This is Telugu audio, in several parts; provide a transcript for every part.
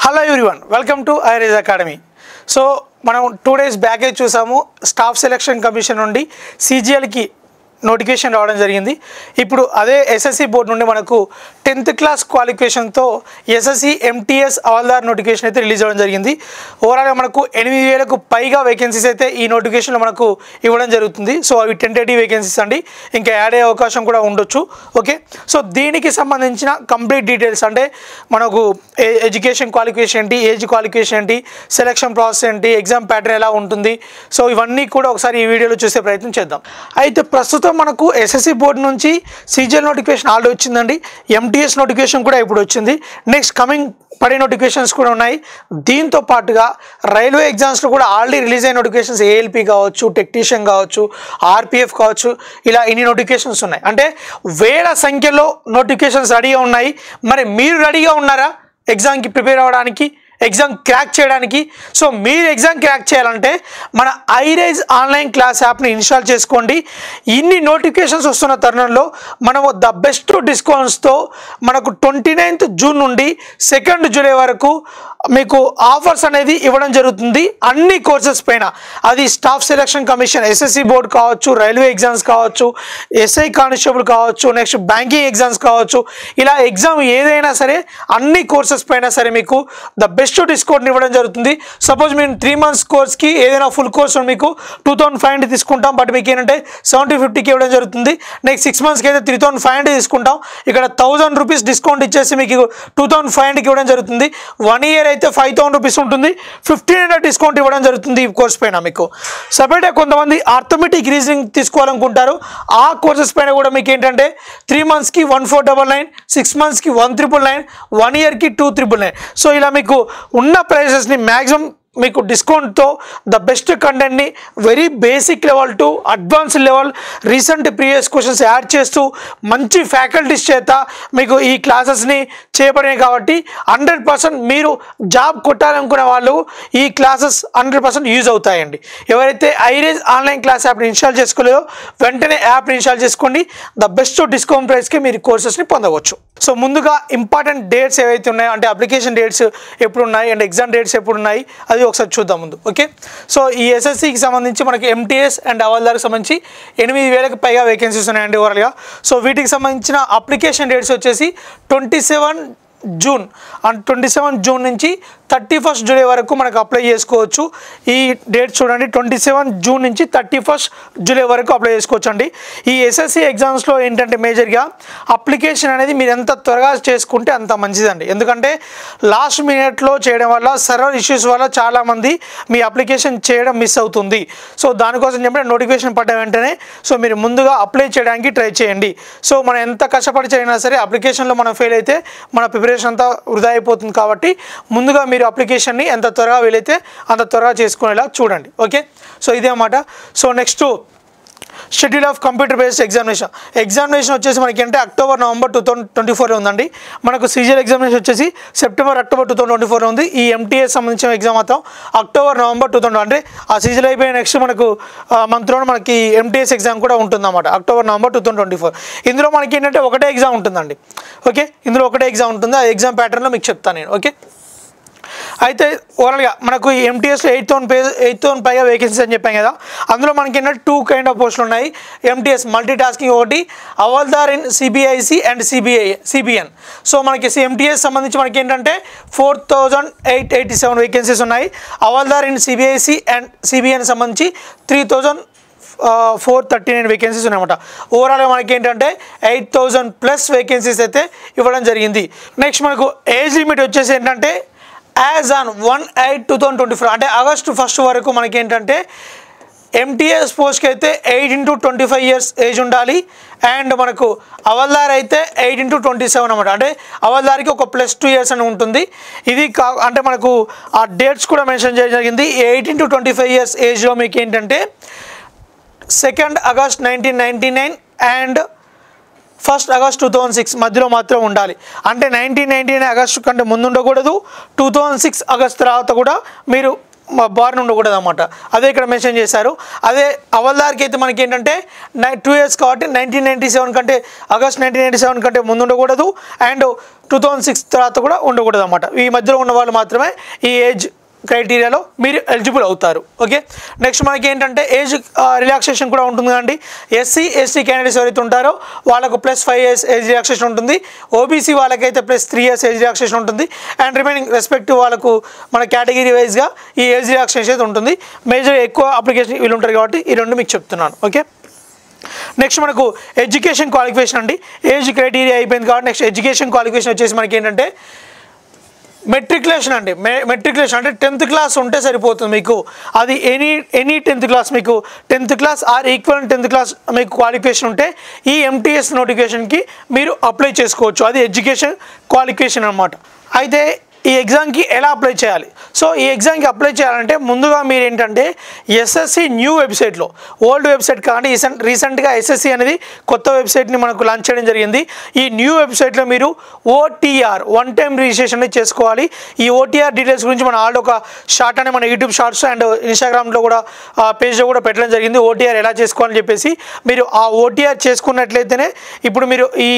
Hello everyone, welcome to IRIS Academy. So, మనం 2 days బ్యాక్ చూసాము స్టాఫ్ సెలక్షన్ కమిషన్ నుండి CGL కి నోటిఫికేషన్ రావడం జరిగింది. ఇప్పుడు అదే SSC బోర్డు నుండి మనకు 10th క్లాస్ క్వాలిఫికేషన్ తో SSC MTS అవల్దార్ నోటిఫికేషన్ అయితే రిలీజ్ అవ్వడం జరిగింది. ఓవరాల్ గా మనకు 8000కు పైగా వేకెన్సీస్ అయితే ఈ నోటిఫికేషన్ లో మనకు ఇవ్వడం జరుగుతుంది. సో అవి టెంటేటివ్ వేకెన్సీస్ అండి, ఇంకా యాడ్ అయ్యే అవకాశం కూడా ఉండొచ్చు. ఓకే, సో దీనికి సంబంధించిన కంప్లీట్ డీటెయిల్స్ అంటే మనకు ఎడ్యుకేషన్ క్వాలిఫికేషన్ ఏంటి, ఏజ్ క్వాలిఫికేషన్ ఏంటి, సెలక్షన్ ప్రాసెస్ ఏంటి, ఎగ్జామ్ ప్యాటర్న్ ఎలా ఉంటుంది, సో ఇవన్నీ కూడా ఒకసారి ఈ వీడియోలో చూసే ప్రయత్నం చేద్దాం. అయితే ప్రస్తుతం మనకు SSC బోర్డు నుంచి CGL నోటిఫికేషన్ ఆల్రెడీ వచ్చిందండి, MTS నోటిఫికేషన్ కూడా ఇప్పుడు వచ్చింది, నెక్స్ట్ కమింగ్ పడే నోటిఫికేషన్స్ కూడా ఉన్నాయి. దీంతో పాటుగా రైల్వే ఎగ్జామ్స్లో కూడా ఆల్రెడీ రిలీజ్ అయిన నోటిఫికేషన్స్ ALP కావచ్చు, టెక్నీషియన్ కావచ్చు, RPF కావచ్చు, ఇలా ఇన్ని నోటిఫికేషన్స్ ఉన్నాయి. అంటే వేల సంఖ్యలో నోటిఫికేషన్స్ రెడీగా ఉన్నాయి. మరి మీరు రెడీగా ఉన్నారా ఎగ్జామ్కి ప్రిపేర్ అవ్వడానికి, ఎగ్జామ్ క్రాక్ చేయడానికి? సో మీరు ఎగ్జామ్ క్రాక్ చేయాలంటే మన ఐరైజ్ ఆన్లైన్ క్లాస్ యాప్ని ఇన్స్టాల్ చేసుకోండి. ఇన్ని నోటిఫికేషన్స్ వస్తున్న తరుణంలో మనము ద బెస్ట్ డిస్కౌంట్స్తో మనకు 29th జూన్ నుండి 2nd జూలై వరకు మీకు ఆఫర్స్ అనేది ఇవ్వడం జరుగుతుంది అన్ని కోర్సెస్ పైన. అది staff selection commission, SSC board కావచ్చు, రైల్వే ఎగ్జామ్స్ కావచ్చు, SI కానిస్టేబుల్ కావచ్చు, నెక్స్ట్ బ్యాంకింగ్ ఎగ్జామ్స్ కావచ్చు, ఇలా ఎగ్జామ్ ఏదైనా సరే అన్ని కోర్సెస్ పైన సరే మీకు ద బెస్ట్ డిస్కౌంట్ ఇవ్వడం జరుగుతుంది. సపోజ్ మీరు 3 months కోర్స్కి ఏదైనా ఫుల్ కోర్స్ మీకు 2500 తీసుకుంటాం, బట్ మీకు ఏంటంటే 7050కి ఇవ్వడం జరుగుతుంది. నెక్స్ట్ 6 monthsకి అయితే 3500 తీసుకుంటాం, ఇక్కడ 1000 రూపీస్ డిస్కౌంట్ ఇచ్చేసి మీకు 2500కి ఇవ్వడం జరుగుతుంది. 1 year అయితే 5000 రూపీస్ ఉంటుంది, 1500 డిస్కౌంట్ ఇవ్వడం జరుగుతుంది ఈ కోర్స్ పైన. మీకు సపరేట్గా కొంతమంది ఆర్థమెటిక్ రీజనింగ్ తీసుకోవాలనుకుంటారు, ఆ కోర్సెస్ పైన కూడా మీకు ఏంటంటే 3 monthsకి 1499, 6 monthsకి 1999, 1 yearకి 2999. సో ఇలా మీకు ఉన్న ప్రైసెస్ని మ్యాక్సిమం మీకు డిస్కౌంట్తో ద బెస్ట్ కంటెంట్ని very basic level to advance level recent previous questions add చేస్తూ మంచి ఫ్యాకల్టీస్ చేత మీకు ఈ క్లాసెస్ని చేయబడినాయి. కాబట్టి 100% మీరు జాబ్ కొట్టాలనుకునే వాళ్ళు ఈ క్లాసెస్ 100% యూజ్ అవుతాయండి. ఎవరైతే ఐరైజ్ ఆన్లైన్ క్లాస్ యాప్ని ఇన్స్టాల్ చేసుకోలేదో వెంటనే యాప్ని ఇన్స్టాల్ చేసుకోండి, ద బెస్ట్ డిస్కౌంట్ ప్రైస్కి మీరు కోర్సెస్ని పొందవచ్చు. సో ముందుగా ఇంపార్టెంట్ డేట్స్ ఏవైతే ఉన్నాయో, అంటే అప్లికేషన్ డేట్స్ ఎప్పుడు ఉన్నాయి అండ్ ఎగ్జామ్ డేట్స్ ఎప్పుడు ఉన్నాయి అది ఒకసారి చూద్దాం ముందు. ఓకే, సో ఈ SSCకి సంబంధించి మనకి MTS అండ్ అవల్దార్కి సంబంధించి 8000కి పైగా వేకెన్సీస్ ఉన్నాయండి ఓవరాల్గా. సో వీటికి సంబంధించిన అప్లికేషన్ డేట్స్ వచ్చేసి 27 జూన్ అండ్ 27 జూన్ నుంచి 31st జూలై వరకు మనకు అప్లై చేసుకోవచ్చు. ఈ డేట్ చూడండి, 27 జూన్ నుంచి 31st జూలై వరకు అప్లై చేసుకోవచ్చు అండి. ఈ SSC ఎగ్జామ్స్లో ఏంటంటే మేజర్గా అప్లికేషన్ అనేది మీరు ఎంత త్వరగా చేసుకుంటే అంత మంచిదండి. ఎందుకంటే లాస్ట్ మినిట్లో చేయడం వల్ల సర్వర్ ఇష్యూస్ వల్ల చాలామంది మీ అప్లికేషన్ చేయడం మిస్ అవుతుంది. సో దానికోసం చెప్పి నోటిఫికేషన్ పడ్డ వెంటనే సో మీరు ముందుగా అప్లై చేయడానికి ట్రై చేయండి. సో మనం ఎంత కష్టపడి చేసినా సరే అప్లికేషన్లో మనం ఫెయిల్ అయితే మన ప్రిపరేషన్ అంతా వృధా అయిపోతుంది. కాబట్టి ముందుగా మీరు అప్లికేషన్ని ఎంత త్వరగా వీలైతే అంత త్వరగా చేసుకునేలా చూడండి. ఓకే, సో ఇదే అన్నమాట. So next schedule of computer based examination వచ్చేసి మనకి అంటే October November 2024 ఉందండి. మనకు CGL ఎగ్జామినేషన్ వచ్చేసి September October 2024 ఉంది. ఈ MTS సంబంధించిన ఎగ్జామ్ మొత్తం October November 2020, అంటే ఆ CGL అయిపోయిన నెక్స్ట్ మనకు మంత్లో మనకి MTS ఎగ్జామ్ కూడా ఉంటుందన్నమాట, October November 2024. ఇందులో మనకి ఏంటంటే ఒకటే ఎగ్జామ్ ఉంటుందండి. ఓకే, ఇందులో ఒకటే ఎగ్జామ్ ఉంటుంది, ఆ ఎగ్జామ్ ప్యాటర్న్లో మీకు చెప్తాను నేను. ఓకే, అయితే ఓవరాల్గా మనకు ఈ MTSలో 8,000 పైగా వేకెన్సీస్ అని చెప్పాం కదా, అందులో మనకి ఏంటంటే 2 kind of పోస్టులు ఉన్నాయి. MTS మల్టీ టాస్కింగ్ ఒకటి, అవల్దార్ in CBIC and CBN. So మనకి MTS సంబంధించి మనకి ఏంటంటే 4,887 వేకెన్సీస్ ఉన్నాయి. అవల్దార్ ఇన్ CBIC అండ్ CBN సంబంధించి 3,439 వేకెన్సీస్ ఉన్నాయన్నమాట. ఓవరాల్గా మనకి ఏంటంటే 8,000+ వేకెన్సీస్ అయితే ఇవ్వడం జరిగింది. నెక్స్ట్ మనకు ఏజ్ లిమిట్ వచ్చేసి ఏంటంటే యాజ్ ఆన్ 1/8/2024, అంటే August 1st వరకు మనకి ఏంటంటే MTS పోస్ట్కి అయితే 8 into 25 years ఏజ్ ఉండాలి. అండ్ మనకు అవల్దార్ అయితే 8 into 27 అన్నమాట, అంటే అవల్దార్కి ఒక +2 years అని ఉంటుంది. ఇది అంటే మనకు ఆ డేట్స్ కూడా మెన్షన్ చేయడం జరిగింది. 8 into 25 years ఏజ్లో మీకు ఏంటంటే 2nd August 1999 and 1st August 2006 మధ్యలో మాత్రం ఉండాలి. అంటే 1999 ఆగస్టు కంటే ముందు ఉండకూడదు, 2006 ఆగస్ట్ తర్వాత కూడా మీరు బార్న్ ఉండకూడదు అన్నమాట. అదే ఇక్కడ మెన్షన్ చేశారు. అదే హవల్దార్కి అయితే మనకి ఏంటంటే 2 years కాబట్టి 1997 కంటే ఆగస్ట్ 1997 కంటే ముందు ఉండకూడదు అండ్ 2006 తర్వాత కూడా ఉండకూడదు అన్నమాట. ఈ మధ్యలో ఉన్న వాళ్ళు మాత్రమే ఈ ఏజ్ క్రైటీరియాలో మీరు ఎలిజిబుల్ అవుతారు. ఓకే, నెక్స్ట్ మనకి ఏంటంటే ఏజ్ రిలాక్సేషన్ కూడా ఉంటుంది కదండి. ఎస్సీ ఎస్టీ క్యాండిడేట్స్ ఎవరైతే ఉంటారో వాళ్ళకు +5 years ఏజ్ రిలాక్సేషన్ ఉంటుంది. ఓబీసీ వాళ్ళకైతే +3 years ఏజ్ రిలాక్సేషన్ ఉంటుంది. అండ్ రిమైనింగ్ రెస్పెక్టివ్ వాళ్ళకు మన కేటగిరీ వైజ్గా ఈ ఏజ్ రిలాక్సేషన్ అయితే ఉంటుంది. మేజర్ ఎక్కువ అప్లికేషన్ వీళ్ళు ఉంటారు కాబట్టి ఈ రెండు మీకు చెప్తున్నాను. ఓకే, నెక్స్ట్ మనకు ఎడ్యుకేషన్ క్వాలిఫికేషన్ అండి. ఏజ్ క్రైటీరియా అయిపోయింది కాబట్టి నెక్స్ట్ ఎడ్యుకేషన్ క్వాలిఫికేషన్ వచ్చేసి మనకి ఏంటంటే మెట్రికులేషన్ అండి. మెట్రికులేషన్ అంటే 10th class ఉంటే సరిపోతుంది మీకు. అది ఎనీ 10th class మీకు 10th class or equal 10th class మీకు క్వాలిఫికేషన్ ఉంటే ఈ MTS నోటిఫికేషన్కి మీరు అప్లై చేసుకోవచ్చు. అది ఎడ్యుకేషన్ క్వాలిఫికేషన్ అన్నమాట. అయితే ఈ ఎగ్జామ్కి ఎలా అప్లై చేయాలి? సో ఈ ఎగ్జామ్కి అప్లై చేయాలంటే ముందుగా మీరు ఏంటంటే SSC న్యూ వెబ్సైట్లో, ఓల్డ్ వెబ్సైట్ కానీ రీసెంట్గా SSC అనేది కొత్త వెబ్సైట్ని మనకు లాంచ్ చేయడం జరిగింది. ఈ న్యూ వెబ్సైట్లో మీరు OTR వన్ టైం రిజిస్ట్రేషన్ చేసుకోవాలి. ఈ OTR డీటెయిల్స్ గురించి మన ఆల్రెడీ ఒక షార్ట్ అనే మన యూట్యూబ్ షార్ట్స్ అండ్ ఇన్స్టాగ్రామ్లో కూడా పేజ్లో కూడా పెట్టడం జరిగింది. OTR ఎలా చేసుకోవాలని చెప్పేసి మీరు ఆ OTR చేసుకున్నట్లయితేనే ఇప్పుడు మీరు ఈ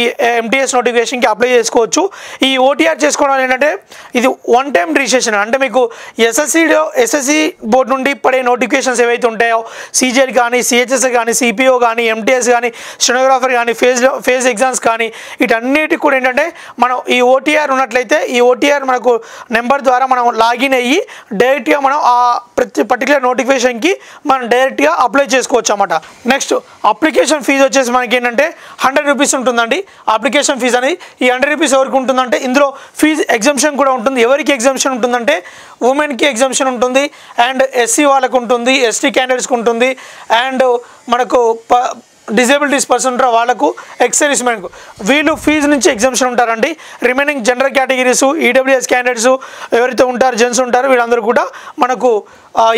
MTS నోటిఫికేషన్కి అప్లై చేసుకోవచ్చు. ఈ OTR చేసుకోవడం ఏంటంటే ఇది వన్ టైం రిజిస్ట్రేషన్. అంటే మీకు SSC బోర్డు నుండి పడే నోటిఫికేషన్స్ ఏవైతే ఉంటాయో CGL కానీ CHS కానీ CPO కానీ MTS కానీ స్టెనోగ్రాఫర్ కానీ ఫేజ్ ఎగ్జామ్స్ కానీ వీటన్నిటికి కూడా ఏంటంటే మనం ఈ OTR ఉన్నట్లయితే ఈ OTR మనకు నెంబర్ ద్వారా మనం లాగిన్ అయ్యి డైరెక్ట్గా మనం ఆ ప్రతి పర్టికులర్ నోటిఫికేషన్కి మనం డైరెక్ట్గా అప్లై చేసుకోవచ్చు అన్నమాట. నెక్స్ట్ అప్లికేషన్ ఫీజు వచ్చేసి మనకి ఏంటంటే 100 rupees ఉంటుందండి అప్లికేషన్ ఫీజు అనేది. ఈ 100 rupees ఎవరికి ఉంటుందంటే ఇందులో ఫీజు ఎగ్జామ్షన్ కూడా ఉంటుంది. ఎవరికి ఎగ్జామ్షన్ ఉంటుందంటే ఉమెన్కి ఎగ్జామ్షన్ ఉంటుంది అండ్ SC వాళ్ళకు ఉంటుంది, ST క్యాండిడేట్స్కి ఉంటుంది అండ్ మనకు డిజేబిలిటీస్ పర్సన్ ఉంటారో వాళ్ళకు ఎక్సర్వీస్ మెన్కు వీళ్ళు ఫీజు నుంచి ఎగ్జామ్షన్ ఉంటారండి. Remaining general categories EWS candidates ఎవరైతే ఉంటారో జెంట్స్ ఉంటారో వీళ్ళందరూ కూడా మనకు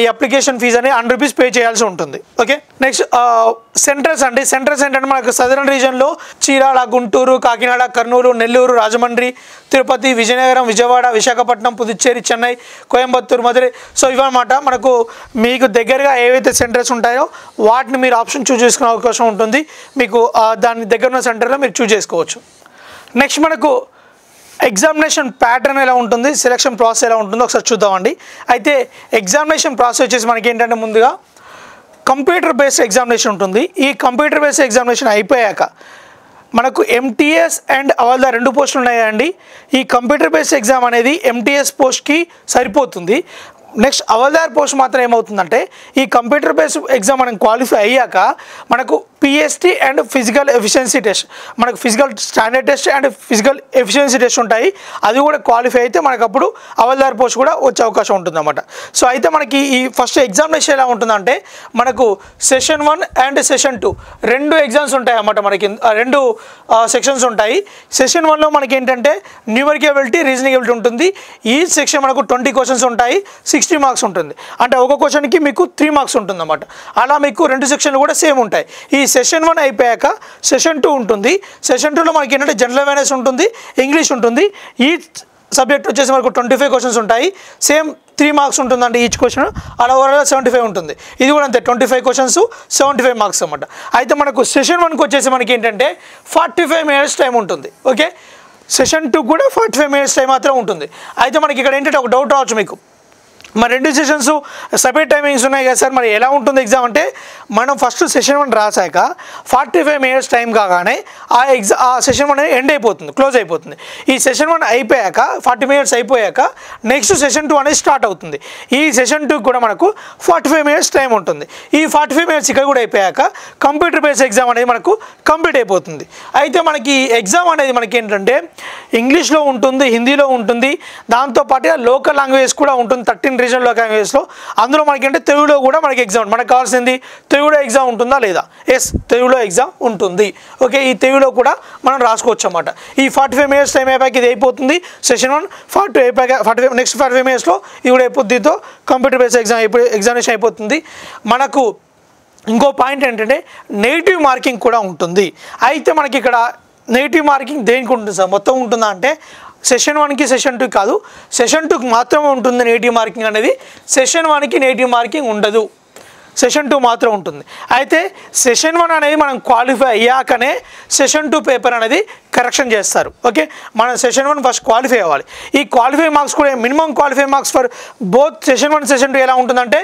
ఈ అప్లికేషన్ ఫీజు అనేది 100 rupees పే చేయాల్సి ఉంటుంది. ఓకే, నెక్స్ట్ సెంటర్స్ అండి. సెంటర్స్ ఏంటంటే మనకు సదరన్ రీజన్లో చీరాల, గుంటూరు, కాకినాడ, కర్నూలు, నెల్లూరు, రాజమండ్రి, తిరుపతి, విజయనగరం, విజయవాడ, విశాఖపట్నం, పుదుచ్చేరి, చెన్నై, కోయంబత్తూరు, మధురై. సో ఇవన్నమాట మనకు మీకు దగ్గరగా ఏవైతే సెంటర్స్ ఉంటాయో వాటిని మీరు ఆప్షన్ చూస్ చేసుకునే అవకాశం ఉంటుంది. మీకు దాని దగ్గర ఉన్న సెంటర్లో మీరు చూస్ చేసుకోవచ్చు. నెక్స్ట్ మనకు ఎగ్జామినేషన్ ప్యాటర్న్ ఎలా ఉంటుంది, సెలక్షన్ ప్రాసెస్ ఎలా ఉంటుందో ఒకసారి చూద్దామండి. అయితే ఎగ్జామినేషన్ ప్రాసెస్ వచ్చేసి మనకి ఏంటంటే ముందుగా కంప్యూటర్ బేస్డ్ ఎగ్జామినేషన్ ఉంటుంది. ఈ కంప్యూటర్ బేస్డ్ ఎగ్జామినేషన్ అయిపోయాక మనకు MTS అండ్ హవల్దార్ 2 పోస్టులు ఉన్నాయండి. ఈ కంప్యూటర్ బేస్డ్ ఎగ్జామ్ అనేది MTS పోస్ట్కి సరిపోతుంది. నెక్స్ట్ హవల్దార్ పోస్ట్ మాత్రం ఏమవుతుందంటే ఈ కంప్యూటర్ బేస్డ్ ఎగ్జామ్ మనం క్వాలిఫై అయ్యాక మనకు PST and physical efficiency test, మనకు physical standard test and physical efficiency test ఉంటాయి. అది కూడా క్వాలిఫై అయితే మనకు అప్పుడు హవల్దార్ పోస్ట్ కూడా వచ్చే అవకాశం ఉంటుంది అన్నమాట. సో అయితే మనకి ఈ ఫస్ట్ ఎగ్జామినేషన్ ఎలా ఉంటుందంటే మనకు సెషన్ 1 అండ్ సెషన్ 2 2 ఎగ్జామ్స్ ఉంటాయి అన్నమాట. మనకి 2 సెక్షన్స్ ఉంటాయి. సెషన్ 1లో మనకి ఏంటంటే న్యూమరికల్ ఎబిలిటీ, రీజనింగ్ ఎబిలిటీ ఉంటుంది. ఈ సెక్షన్ మనకు 20 questions ఉంటాయి, 60 marks ఉంటుంది. అంటే ఒక క్వశ్చన్కి మీకు 3 marks ఉంటుంది అన్నమాట. అలా మీకు 2 సెక్షన్లు కూడా సేమ్ ఉంటాయి. ఈ సెషన్ 1 అయిపోయాక సెషన్ 2 ఉంటుంది. సెషన్ 2లో మనకి ఏంటంటే జనరల్ అవేర్నెస్ ఉంటుంది, ఇంగ్లీష్ ఉంటుంది. ఈ సబ్జెక్ట్ వచ్చేసి మనకు 25 questions ఉంటాయి, సేమ్ 3 marks ఉంటుందండి ఈచ్ క్వశ్చన్. అలా ఓవరాల్ 75 ఉంటుంది. ఇది కూడా అంతే, 25 questions 75 marks అన్నమాట. అయితే మనకు సెషన్ 1కి వచ్చేసి మనకి ఏంటంటే 45 minutes టైం ఉంటుంది. ఓకే, సెషన్ 2 కూడా 45 minutes టైం మాత్రం ఉంటుంది. అయితే మనకి ఇక్కడ ఏంటంటే ఒక డౌట్ రావచ్చు మీకు, మరి 2 సెషన్స్ సపరేట్ టైమింగ్స్ ఉన్నాయి కదా సార్, మరి ఎలా ఉంటుంది ఎగ్జామ్ అంటే మనం ఫస్ట్ సెషన్ 1 రాసాక 45 minutes టైం కాగానే ఆ సెషన్ 1 ఎండ్ అయిపోతుంది, క్లోజ్ అయిపోతుంది. ఈ సెషన్ 1 అయిపోయాక 40 minutes అయిపోయాక నెక్స్ట్ సెషన్ 2 అనేది స్టార్ట్ అవుతుంది. ఈ సెషన్ 2 కూడా మనకు 45 minutes టైం ఉంటుంది. ఈ 45 minutes ఇక్కడ కూడా అయిపోయాక కంప్యూటర్ బేస్డ్ ఎగ్జామ్ అనేది మనకు కంప్లీట్ అయిపోతుంది. అయితే మనకి ఎగ్జామ్ అనేది మనకి ఏంటంటే ఇంగ్లీష్లో ఉంటుంది, హిందీలో ఉంటుంది, దాంతోపాటుగా లోకల్ లాంగ్వేజ్ కూడా ఉంటుంది 13 రీజనల్ లాంగ్వేజెస్లో. అందులో మనకంటే తెలుగులో కూడా మనకి ఎగ్జామ్, మనకు కావాల్సింది తెలుగులో ఎగ్జామ్ ఉంటుందా లేదా? ఎస్, తెలుగులో ఎగ్జామ్ ఉంటుంది. ఓకే, ఈ తెలుగులో కూడా మనం రాసుకోవచ్చు అన్నమాట. ఈ 45 minutes టైం అయిపోయాక ఇది అయిపోతుంది సెషన్ 1. 40 అయిపోయాక 45 నెక్స్ట్ 45 minutesలో ఇది కూడా అయిపోతుంది. దీంతో కంప్యూటర్ బేస్డ్ ఎగ్జామినేషన్ అయిపోతుంది. మనకు ఇంకో పాయింట్ ఏంటంటే నెగిటివ్ మార్కింగ్ కూడా ఉంటుంది. అయితే మనకి ఇక్కడ నెగిటివ్ మార్కింగ్ దేనికి ఉంటుంది సార్, మొత్తం ఉంటుందా అంటే సెషన్ 1కి సెషన్ 2 కాదు, సెషన్ 2కి మాత్రమే ఉంటుంది నెగిటివ్ మార్కింగ్ అనేది. సెషన్ 1కి నెగిటివ్ మార్కింగ్ ఉండదు, సెషన్ 2 మాత్రం ఉంటుంది. అయితే సెషన్ 1 అనేది మనం క్వాలిఫై అయ్యాకనే సెషన్ 2 పేపర్ అనేది కరెక్షన్ చేస్తారు. ఓకే, మనం సెషన్ 1 ఫస్ట్ క్వాలిఫై అవ్వాలి. ఈ క్వాలిఫై మార్క్స్ కూడా minimum qualify marks for both session 1 session 2 ఎలా ఉంటుందంటే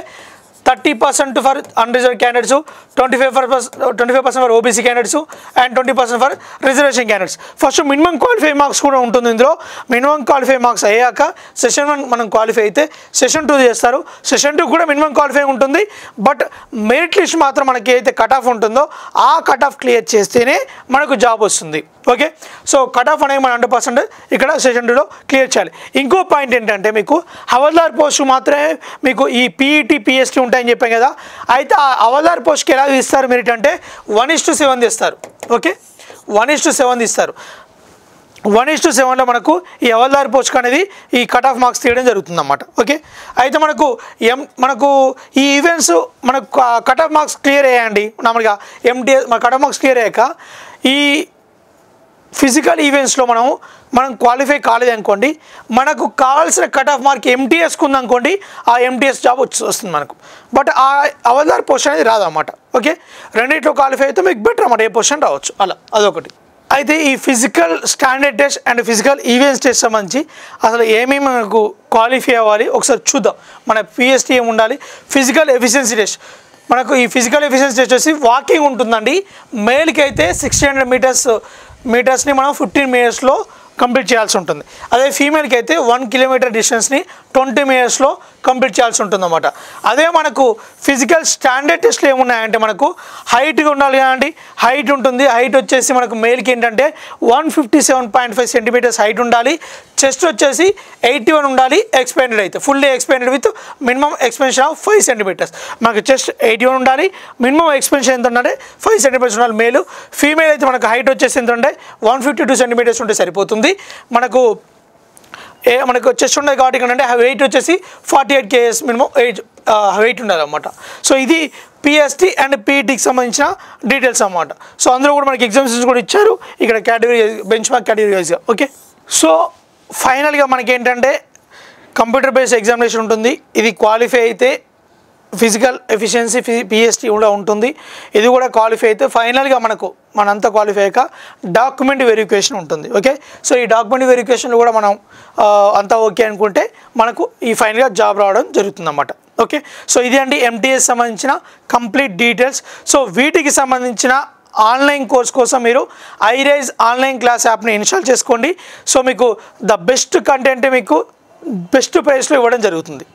30% for unreserved candidates, 25% for OBC candidates and 20% for reservation candidates. First minimum qualify marks కూడా ఉంటుంది ఇందులో. మినిమం క్వాలిఫై మార్క్స్ అయ్యాక సెషన్ 1 మనం క్వాలిఫై అయితే సెషన్ 2 చేస్తారు. సెషన్ 2 కూడా మినిమం క్వాలిఫై ఉంటుంది, బట్ మెరిట్ లిస్ట్ మాత్రం మనకి అయితే కట్ ఆఫ్ ఉంటుందో ఆ కట్ ఆఫ్ క్లియర్ చేస్తేనే మనకు జాబ్ వస్తుంది. ఓకే, సో కట్ ఆఫ్ అనేది మనం 100% ఇక్కడ సెషన్ 2లో క్లియర్ చేయాలి. ఇంకో పాయింట్ ఏంటంటే మీకు హవల్దార్ పోస్టు మాత్రమే మీకు ఈ పీఈటీ పిఎస్టీ ఉంటాయని చెప్పాం కదా. అయితే ఆ హవల్దార్ పోస్ట్కి ఎలా ఇస్తారు మెరిట్ అంటే 1:7 ఇస్తారు. ఓకే, 1:7 ఇస్తారు. 1:7లో మనకు ఈ హవల్దార్ పోస్ట్ అనేది ఈ కట్ ఆఫ్ మార్క్స్ తీయడం జరుగుతుంది అన్నమాట. ఓకే, అయితే మనకు ఈ ఈవెంట్స్ మనకు కట్ ఆఫ్ మార్క్స్ క్లియర్ అయ్యాయండి. మామూలుగా ఎంటీఎస్ మన కట్ ఆఫ్ మార్క్స్ క్లియర్ అయ్యాక ఈ ఫిజికల్ ఈవెంట్స్లో మనం క్వాలిఫై కాలేదనుకోండి, మనకు కావాల్సిన కట్ ఆఫ్ మార్క్ ఎంటీఎస్కి ఉందనుకోండి, ఆ ఎంటీఎస్ జాబ్ వస్తుంది మనకు. బట్ ఆ హవల్దార్ పోస్ట్ అనేది రాదన్నమాట. ఓకే, రెండింటిలో క్వాలిఫై అయితే మీకు బెటర్ అన్నమాట, ఏ పొజిషన్ రావచ్చు అలా, అదొకటి. అయితే ఈ physical standard test and physical events test సంబంధించి అసలు ఏమేమి మనకు క్వాలిఫై అవ్వాలి ఒకసారి చూద్దాం. మన పిఎస్టీ ఏమి ఉండాలి, ఫిజికల్ ఎఫిషియన్సీ టెస్ట్. మనకు ఈ ఫిజికల్ ఎఫిషియన్సీ టెస్ట్ వచ్చి వాకింగ్ ఉంటుందండి. మేల్కి అయితే 600 మీటర్స్ని మనం 15 మినిట్స్లో కంప్లీట్ చేయాల్సి ఉంటుంది. అదే ఫీమేల్కి అయితే 1 కిలోమీటర్ డిస్టెన్స్ని 20 మినిట్స్లో కంప్లీట్ చేయాల్సి ఉంటుంది అన్నమాట. అదే మనకు ఫిజికల్ స్టాండర్డ్ టెస్ట్లు ఏమున్నాయంటే మనకు హైట్గా ఉండాలి కదండి, హైట్ ఉంటుంది. హైట్ వచ్చేసి మనకు మేల్కి ఏంటంటే 157.5 సెంటీమీటర్స్ హైట్ ఉండాలి. చెస్ట్ వచ్చేసి 81 ఉండాలి. ఎక్స్పాండెడ్ అయితే fully expanded with minimum expansion of 5 centimetres. మనకు చెస్ట్ 81 ఉండాలి, మినిమం ఎక్స్పెన్షన్ ఎంత ఉండాలి 5 సెంటీమీటర్స్ ఉండాలి మేలు. ఫీమేల్ అయితే మనకు హైట్ వచ్చేసి ఎంత ఉంటే 152 సెంటీమీటర్స్ ఉంటే సరిపోతుంది. మనకు చెస్ట్ ఉండదు కాబట్టి ఏంటంటే వెయిట్ వచ్చేసి 48 kgs మినిమం వెయిట్ ఉండాలన్నమాట. సో ఇది పిఎస్టీ అండ్ పీఈటీకి సంబంధించిన డీటెయిల్స్ అన్నమాట. సో అందులో కూడా మనకి ఎగ్జామ్స్ కూడా ఇచ్చారు ఇక్కడ కేటగిరీ బెంచ్ మార్క్ కేటగిరీ వైజ్గా. ఓకే, సో ఫైనల్గా మనకి ఏంటంటే కంప్యూటర్ బేస్డ్ ఎగ్జామినేషన్ ఉంటుంది. ఇది క్వాలిఫై అయితే ఫిజికల్ ఎఫిషియన్సీ పిఎస్టీ కూడా ఉంటుంది. ఇది కూడా క్వాలిఫై అయితే ఫైనల్గా మనంతా క్వాలిఫై అయ్యాక డాక్యుమెంట్ వెరిఫికేషన్ ఉంటుంది. ఓకే, సో ఈ డాక్యుమెంట్ వెరిఫికేషన్లో కూడా మనం అంతా ఓకే అనుకుంటే మనకు ఈ ఫైనల్గా జాబ్ రావడం జరుగుతుంది అన్నమాట. ఓకే, సో ఇది అండి ఎంటీఎస్ సంబంధించిన కంప్లీట్ డీటెయిల్స్. సో వీటికి సంబంధించిన ఆన్లైన్ కోర్స్ కోసం మీరు ఐరైజ్ ఆన్లైన్ క్లాస్ యాప్ని ఇన్స్టాల్ చేసుకోండి. సో మీకు ద బెస్ట్ కంటెంట్ మీకు బెస్ట్ ప్రైస్లో ఇవ్వడం జరుగుతుంది.